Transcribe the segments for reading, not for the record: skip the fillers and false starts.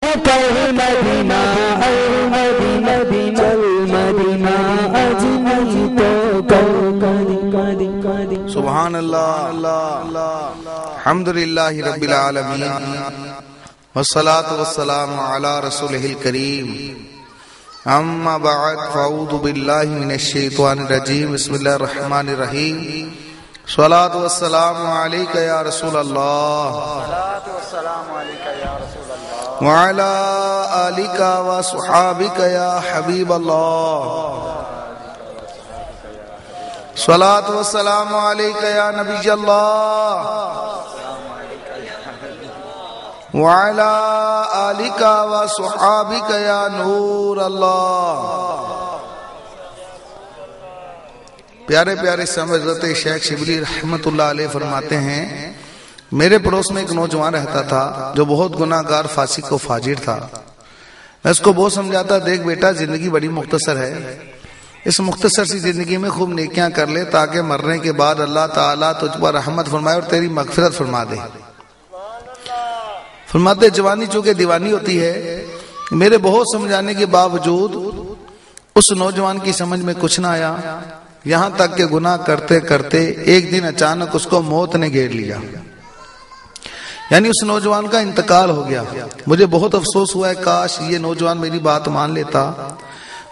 کل مدینہ اے مدینہ چل مدینہ اجنبی تو سبحان اللہ الحمدللہ رب العالمین والصلاة والسلام علی رسولہ الکریم اما بعد فاعوذ باللہ من الشیطان الرجیم بسم اللہ الرحمن الرحیم صلاۃ والسلام علیک یا رسول اللہ وعلی آلک وصحابک یا حبیب اللہ صلاۃ والسلام علیک یا نبی اللہ وعلی آلک وصحابک یا نور اللہ۔ پیارے پیارے حضرت شیخ شبلی رحمت اللہ علیہ فرماتے ہیں، میرے پڑوس میں ایک نوجوان رہتا تھا جو بہت گناہ گار فاسق و فاجر تھا۔ میں اس کو بہت سمجھاتا، دیکھ بیٹا زندگی بڑی مختصر ہے، اس مختصر سی زندگی میں خوب نیکیاں کر لے تاکہ مرنے کے بعد اللہ تعالیٰ تجھ پر رحمت فرمائے اور تیری مغفرت فرما دے۔ فرماتے جوانی چونکہ دیوانی ہوتی ہے، میرے بہت سمجھانے کے باوجود اس نوجوان کی سمجھ میں کچھ نہ آیا، یہاں تک کہ گناہ کرتے کرتے ایک دن اچانک اس کو موت نے گھیر لیا، یعنی اس نوجوان کا انتقال ہو گیا۔ مجھے بہت افسوس ہوا ہے، کاش یہ نوجوان میری بات مان لیتا،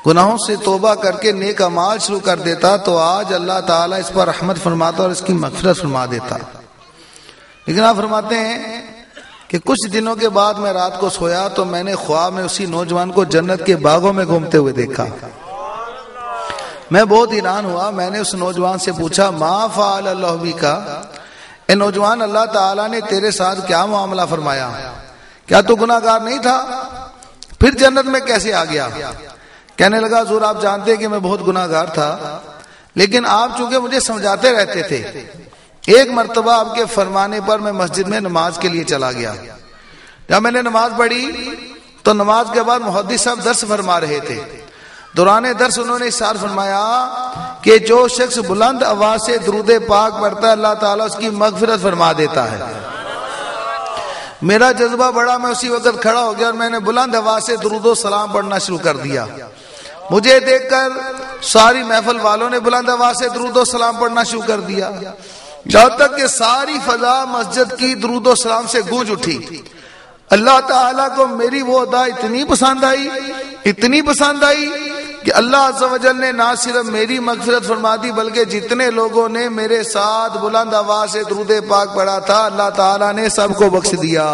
گناہوں سے توبہ کر کے نیک اعمال شروع کر دیتا تو آج اللہ تعالیٰ اس پر رحمت فرماتا اور اس کی مغفرت فرما دیتا۔ لیکن آپ فرماتے ہیں کہ کچھ دنوں کے بعد میں رات کو سویا تو میں نے خواب میں اسی نوجوان کو جنت کے باغوں میں گھومتے ہوئے دیکھا۔ میں بہت حیران ہوا، میں نے اس نوجوان سے پوچھا ما فعل اللہ بک، اے نوجوان اللہ تعالیٰ نے تیرے ساتھ کیا معاملہ فرمایا؟ کیا تو گناہ گار نہیں تھا؟ پھر جنت میں کیسے آ گیا؟ کہنے لگا حضور آپ جانتے کہ میں بہت گناہ گار تھا، لیکن آپ چونکہ مجھے سمجھاتے رہتے تھے، ایک مرتبہ آپ کے فرمانے پر میں مسجد میں نماز کے لیے چلا گیا۔ جب میں نے نماز پڑھی تو نماز کے بعد محدث صاحب درس فرما رہے تھے۔ دوران درس انہوں نے ارشاد فرمایا کہ جو شخص بلند آواز سے درود پاک پڑھتا ہے اللہ تعالیٰ اس کی مغفرت فرما دیتا ہے۔ میرا جذبہ بڑا، میں اسی وقت کھڑا ہو گیا اور میں نے بلند آواز سے درود و سلام پڑھنا شروع کر دیا۔ مجھے دیکھ کر ساری محفل والوں نے بلند آواز سے درود و سلام پڑھنا شروع کر دیا، جہاں تک کہ ساری فضا مسجد کی درود و سلام سے گونج اٹھی۔ اللہ تعالیٰ کو میری وہ ادا اتنی پسند آئی کہ اللہ عز و جل نے نہ صرف میری مغفرت فرما دی بلکہ جتنے لوگوں نے میرے ساتھ بلند آواز سے درود پاک پڑھا تھا اللہ تعالیٰ نے سب کو بخش دیا۔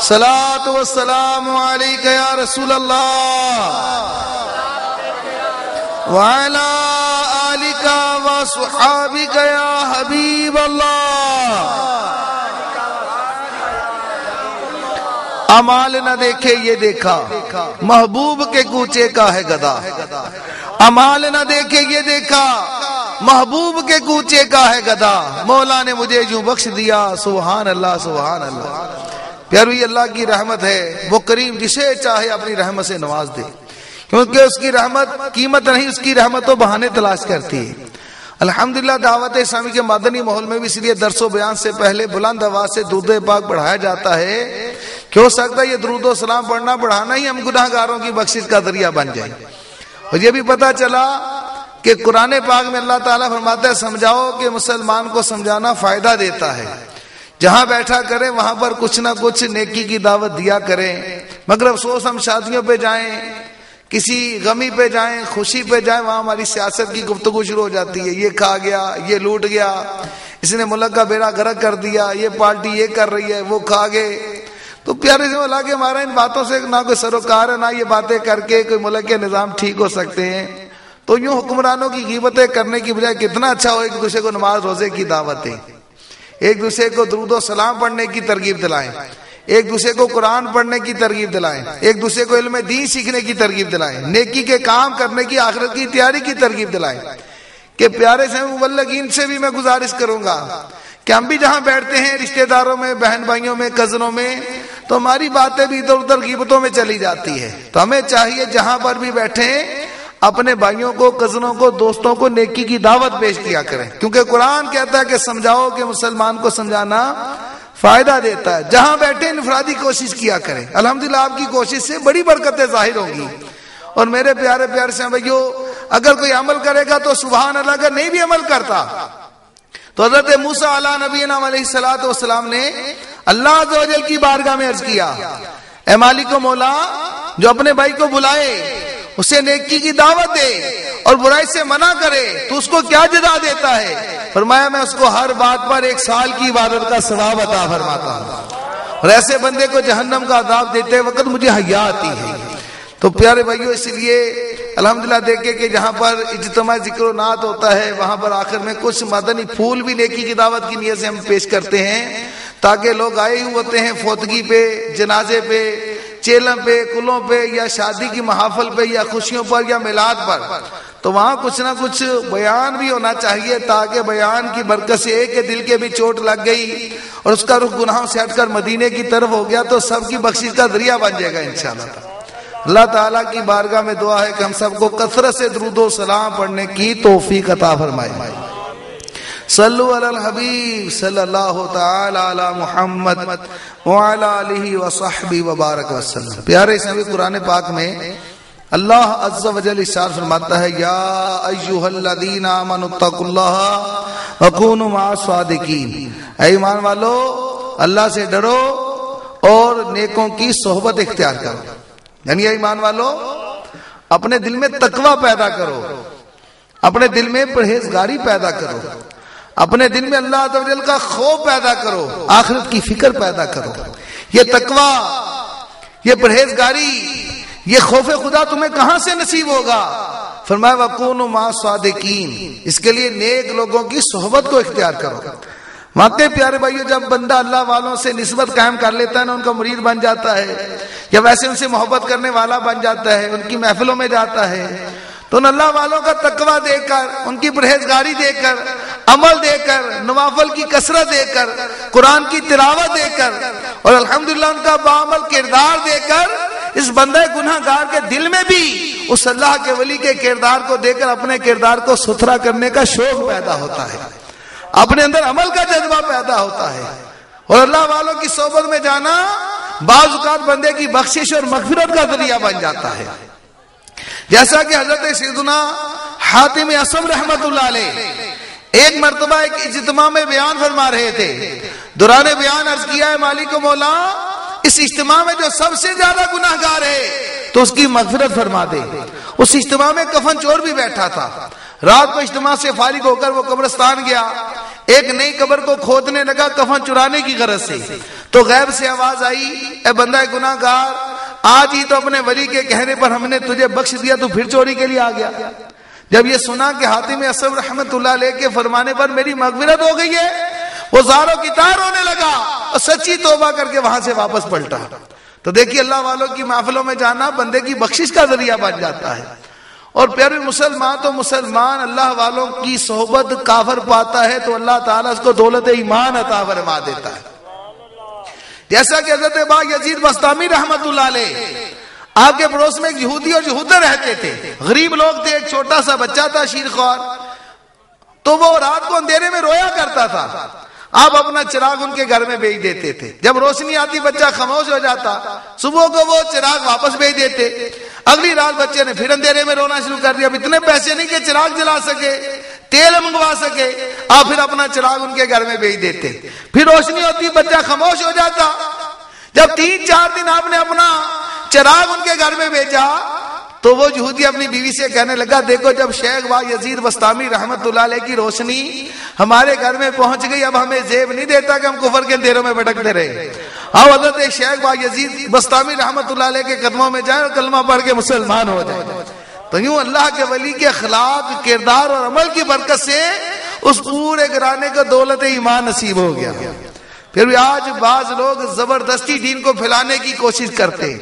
صلاۃ والسلام علیک یا رسول اللہ وعلی آلک وصحابک یا حبیب اللہ۔ امال نہ دیکھے یہ دیکھا، محبوب کے کوچے کا ہے گدا۔ امال نہ دیکھے یہ دیکھا، محبوب کے کوچے کا ہے گدا۔ مولا نے مجھے یوں بخش دیا، سبحان اللہ سبحان اللہ۔ پیاروی اللہ کی رحمت ہے، وہ کریم جسے چاہے اپنی رحمت سے نواز دے، کیونکہ اس کی رحمت قیمت نہیں، اس کی رحمت تو بہانے تلاش کرتی ہے۔ الحمدللہ دعوت اسلامی کے مدنی ماحول میں بھی اس لیے درس و بیان سے پہلے بلند آواز سے درود پاک پڑھایا جاتا ہے کہ ہو سکتا ہے یہ درود و سلام پڑھنا بڑھانا ہی ہم گناہ گاروں کی بخشش کا ذریعہ بن جائے۔ اور یہ بھی پتہ چلا کہ قرآن پاک میں اللہ تعالیٰ فرماتا ہے سمجھاؤ کہ مسلمان کو سمجھانا فائدہ دیتا ہے، جہاں بیٹھا کریں وہاں پر کچھ نہ کچھ نیکی کی دعوت دیا کریں۔ مگر افسوس ہم شادیوں پہ جائیں، کسی غمی پہ جائیں، خوشی پہ جائیں، وہاں ہماری سیاست کی گفتگو شروع ہو جاتی ہے، یہ کھا گیا، یہ لوٹ گیا، اس نے ملک کا بیڑا غرق کر دیا، یہ پارٹی یہ کر رہی ہے، وہ کھا گئے۔ تو پیارے سے اللہ کے ہمارا ان باتوں سے نہ کوئی سروکار ہے، نہ یہ باتیں کر کے کوئی ملک کے نظام ٹھیک ہو سکتے ہیں۔ تو یوں حکمرانوں کی غیبتیں کرنے کی بجائے کتنا اچھا ہو ایک دوسرے کو نماز روزے کی دعوت دیں، ایک دوسرے کو درود و سلام پڑھنے کی ترغیب دلائیں، ایک دوسرے کو قرآن پڑھنے کی ترغیب دلائیں، ایک دوسرے کو علم دین سیکھنے کی ترغیب دلائیں، نیکی کے کام کرنے کی، آخرت کی تیاری کی ترغیب دلائیں۔ کہ پیارے سے مبلغین سے بھی میں گزارش کروں گا کہ ہم بھی جہاں بیٹھتے ہیں رشتہ داروں میں، بہن بھائیوں میں، کزنوں میں، تو ہماری باتیں بھی ادھر ادھر غیبتوں میں چلی جاتی ہے۔ تو ہمیں چاہیے جہاں پر بھی بیٹھیں اپنے بھائیوں کو، کزنوں کو، دوستوں کو نیکی کی دعوت پیش کیا کریں، کیونکہ قرآن کہتا ہے کہ سمجھاؤ کہ مسلمان کو سمجھانا فائدہ دیتا ہے. جہاں بیٹھے انفرادی کوشش کیا کریں. الحمدللہ آپ کی کوشش سے بڑی برکتیں ظاہر ہوں گی. اور میرے پیارے پیارے سے بھائیو، اگر کوئی عمل کرے گا تو سبحان اللہ، اگر نہیں بھی عمل کرتا تو حضرت موسیٰ علیہ نبینا علیہ الصلوۃ والسلام نے اللہ عز و جل کی بارگاہ میں عرض کیا، اے مالک و مولا، جو اپنے بھائی کو بلائے اسے نیکی کی دعوت دے اور برائی سے منع کرے تو اس کو کیا جزا دیتا ہے؟ فرمایا میں اس کو ہر بات پر 1 سال کی عبادت کا ثواب عطا فرماتا ہوں، اور ایسے بندے کو جہنم کا عذاب دیتے وقت مجھے حیا آتی ہے. تو پیارے بھائیو، اس لیے الحمدللہ دیکھیں کہ جہاں پر اجتماع ذکر و نعت ہوتا ہے وہاں پر آخر میں کچھ مدنی پھول بھی نیکی کی دعوت کی نیت سے ہم پیش کرتے ہیں، تاکہ لوگ آئے ہوئے ہوتے ہیں فوتگی پہ، جنازے پہ، چیلم پہ، کلوں پہ، یا شادی کی محافل پہ، یا خوشیوں پر، یا میلاد پر، تو وہاں کچھ نہ کچھ بیان بھی ہونا چاہیے، تاکہ بیان کی برکت سے ایک کے دل کے بھی چوٹ لگ گئی اور اس کا رخ گناہوں سے ہٹ کر مدینے کی طرف ہو گیا تو سب کی بخشش کا ذریعہ بن جائے گا انشاءاللہ. اللہ تعالیٰ کی بارگاہ میں دعا ہے کہ ہم سب کو کثرت سے درود و سلام پڑھنے کی توفیق عطا فرمائے. صلو علی الحبیب صلی اللہ تعالی علی محمد وعلی آلہ وصحبہ وبارک وسلم. پیارے اس نبی قرآن پاک میں اللہ عز و جل ارشاد فرماتا ہے، یا ایھا الذین آمنوا اتقوا اللہ وکونوا مع الصادقین. اے ایمان والو، اللہ سے ڈرو اور نیکوں کی صحبت اختیار کرو. یعنی ایمان والو، اپنے دل میں تقوی پیدا کرو، اپنے دل میں پرہیزگاری پیدا کرو، اپنے دل میں اللہ عز و جل کا خوف پیدا کرو، آخرت کی فکر پیدا کرو. یہ تقوی، یہ پرہیزگاری، یہ خوف خدا تمہیں کہاں سے نصیب ہوگا؟ فرمایا وَكُونُوا مَعَ الصَّادِقِينَ. اس کے لیے نیک لوگوں کی صحبت کو اختیار کرو. واقعی پیارے بھائیو، جب بندہ اللہ والوں سے نسبت قائم کر لیتا ہے نا، ان کا مرید بن جاتا ہے، یا ویسے ان سے محبت کرنے والا بن جاتا ہے، ان کی محفلوں میں جاتا ہے، تو ان اللہ والوں کا تقوی دیکھ کر، ان کی پرہیزگاری دیکھ کر، عمل دیکھ کر، نوافل کی کثرت دیکھ کر، قرآن کی تلاوت دیکھ کر، اور الحمدللہ ان کا باعمل کردار دیکھ کر، اس بندہ گناہ گار کے دل میں بھی اس اللہ کے ولی کے کردار کو دیکھ کر اپنے کردار کو ستھرا کرنے کا شوق پیدا ہوتا ہے، اپنے اندر عمل کا جذبہ پیدا ہوتا ہے. اور اللہ والوں کی صحبت میں جانا بعض اوقات بندے کی بخشش اور مغفرت کا ذریعہ بن جاتا ہے. جیسا کہ حضرت سیدنا حاتم اصم رحمت اللہ علیہ ایک مرتبہ ایک اجتماع میں بیان فرما رہے تھے. دوران بیان عرض کیا ہے، مالک و مولا، اس اجتماع میں جو سب سے زیادہ گناہ گار ہے تو اس کی مغفرت فرما دے. اس اجتماع میں کفن چور بھی بیٹھا تھا. رات کو اجتماع سے فارغ ہو کر وہ قبرستان گیا، ایک نئی قبر کو کھودنے لگا کفن چرانے کی غرض سے. تو غیب سے آواز آئی، اے بندہ گناہ گار، آج ہی تو اپنے ولی کے کہنے پر ہم نے تجھے بخش دیا، تو پھر چوری کے لیے آ گیا. جب یہ سنا کہ حاتم اصم رحمت اللہ علیہ کے فرمانے پر میری مغفرت ہو گئی ہے، وہ زاروں کی تار ہونے لگا اور سچی توبہ کر کے وہاں سے واپس پلٹا. تو دیکھیے اللہ والوں کی محفلوں میں جانا بندے کی بخشش کا ذریعہ بن جاتا ہے. اور پیارے مسلمان تو مسلمان اللہ والوں کی صحبت کافر پاتا ہے تو اللہ تعالیٰ اس کو دولت ایمان عطا فرما دیتا ہے. جیسا کہ حضرت با یزید بسطامی رحمت اللہ علیہ، آپ کے پڑوس میں ایک یہودی اور یہودہ رہتے تھے، غریب لوگ تھے. ایک چھوٹا سا بچہ تھا شیرخوار، تو وہ رات کو اندھیرے میں رویا کرتا تھا. آپ اپنا چراغ ان کے گھر میں بھیج دیتے تھے. جب روشنی آتی بچہ خاموش ہو جاتا، صبح کو وہ چراغ واپس بھیج دیتے. اگلی رات بچے نے پھر اندھیرے میں رونا شروع کر دیا. اب اتنے پیسے نہیں کہ چراغ جلا سکے، تیل منگوا سکے. آپ پھر اپنا چراغ ان کے گھر میں بھیج دیتے. پھر روشنی ہوتی، بچہ خاموش ہو جاتا. جب 3-4 دن آپ نے اپنا چراغ ان کے گھر میں بھیجا تو وہ یہودی اپنی بیوی سے کہنے لگا، دیکھو جب شیخ با یزید بسطامی رحمت اللہ علیہ کی روشنی ہمارے گھر میں پہنچ گئی، اب ہمیں زیب نہیں دیتا کہ ہم کفر کے اندھیروں میں بھٹکتے رہے. آؤ حضرت شیخ با یزید بسطامی رحمت اللہ علیہ کے قدموں میں جائیں اور کلمہ پڑھ کے مسلمان ہو جائیں. تو یوں اللہ کے ولی کے اخلاق، کردار اور عمل کی برکت سے اس پورے گھرانے کو دولت ایمان نصیب ہو گیا. پھر بھی آج بعض لوگ زبردستی دین کو پھیلانے کی کوشش کرتے.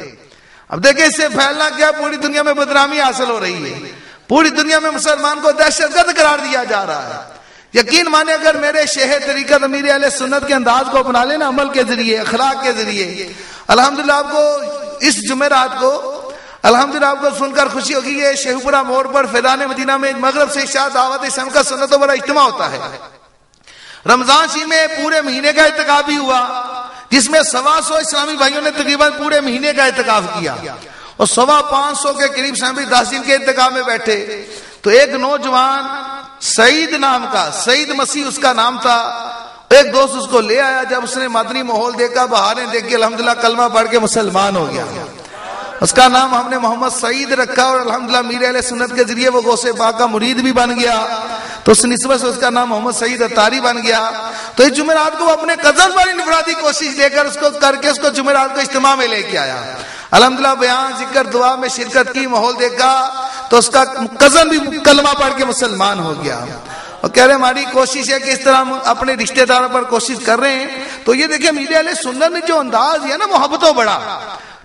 اب دیکھیں اس سے پھیلنا کیا، پوری دنیا میں بدنامی حاصل ہو رہی ہے. پوری دنیا میں مسلمان کو دہشت گرد قرار دیا جا رہا ہے. یقین مانے اگر میرے شیخ طریقت امیر اہل سنت کے انداز کو اپنا لینا، عمل کے ذریعے، اخلاق کے ذریعے، الحمدللہ آپ کو اس جمعرات کو الحمدللہ آپ کو سن کر خوشی ہوگی. یہ شیخ پورہ موڑ پر فیضان مدینہ میں مغرب سے عشاء دعوت اسلام کا سنتوں بڑا اجتماع ہوتا ہے. رمضان شریف میں پورے مہینے کا اعتکاف بھی ہوا، جس میں 125 اسلامی بھائیوں نے تقریباً پورے مہینے کا اعتکاف کیا، اور 550 کے قریب اسلامی 10 دن کے اعتکاف میں بیٹھے۔ تو ایک نوجوان سعید نام کا، سعید مسیح اس کا نام تھا، ایک دوست اس کو لے آیا۔ جب اس نے مدنی ماحول دیکھا، بہاریں دیکھ کے الحمدللہ کلمہ پڑھ کے مسلمان ہو گیا۔ اس کا نام ہم نے محمد سعید رکھا، اور الحمدللہ میر اہل سنت کے ذریعے وہ غوث پاک کا مرید بھی بن گیا، تو اس نسبت سے اس کا نام محمد سعید اتاری بن گیا۔ تو اس جمعرات کو وہ اپنے کزن پر انفرادی کوشش لے کر اس کو کر کے اس کو جمعرات کو اجتماع میں لے کے آیا۔ الحمدللہ بیان ذکر دعا میں شرکت کی، ماحول دیکھا تو اس کا کزن بھی کلمہ پڑھ کے مسلمان ہو گیا۔ اور کہہ رہے ہماری کوشش ہے کہ اس طرح ہم اپنے رشتہ داروں پر کوشش کر رہے ہیں۔ تو یہ دیکھیں میر اہل سنت نے جو انداز ہے نا محبتوں بڑا،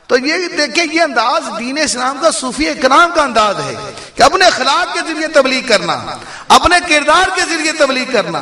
تو یہ دیکھیں یہ انداز دین اسلام کا صوفی اکرام کا انداز ہے کہ اپنے اخلاق کے ذریعے تبلیغ کرنا، اپنے کردار کے ذریعے تبلیغ کرنا۔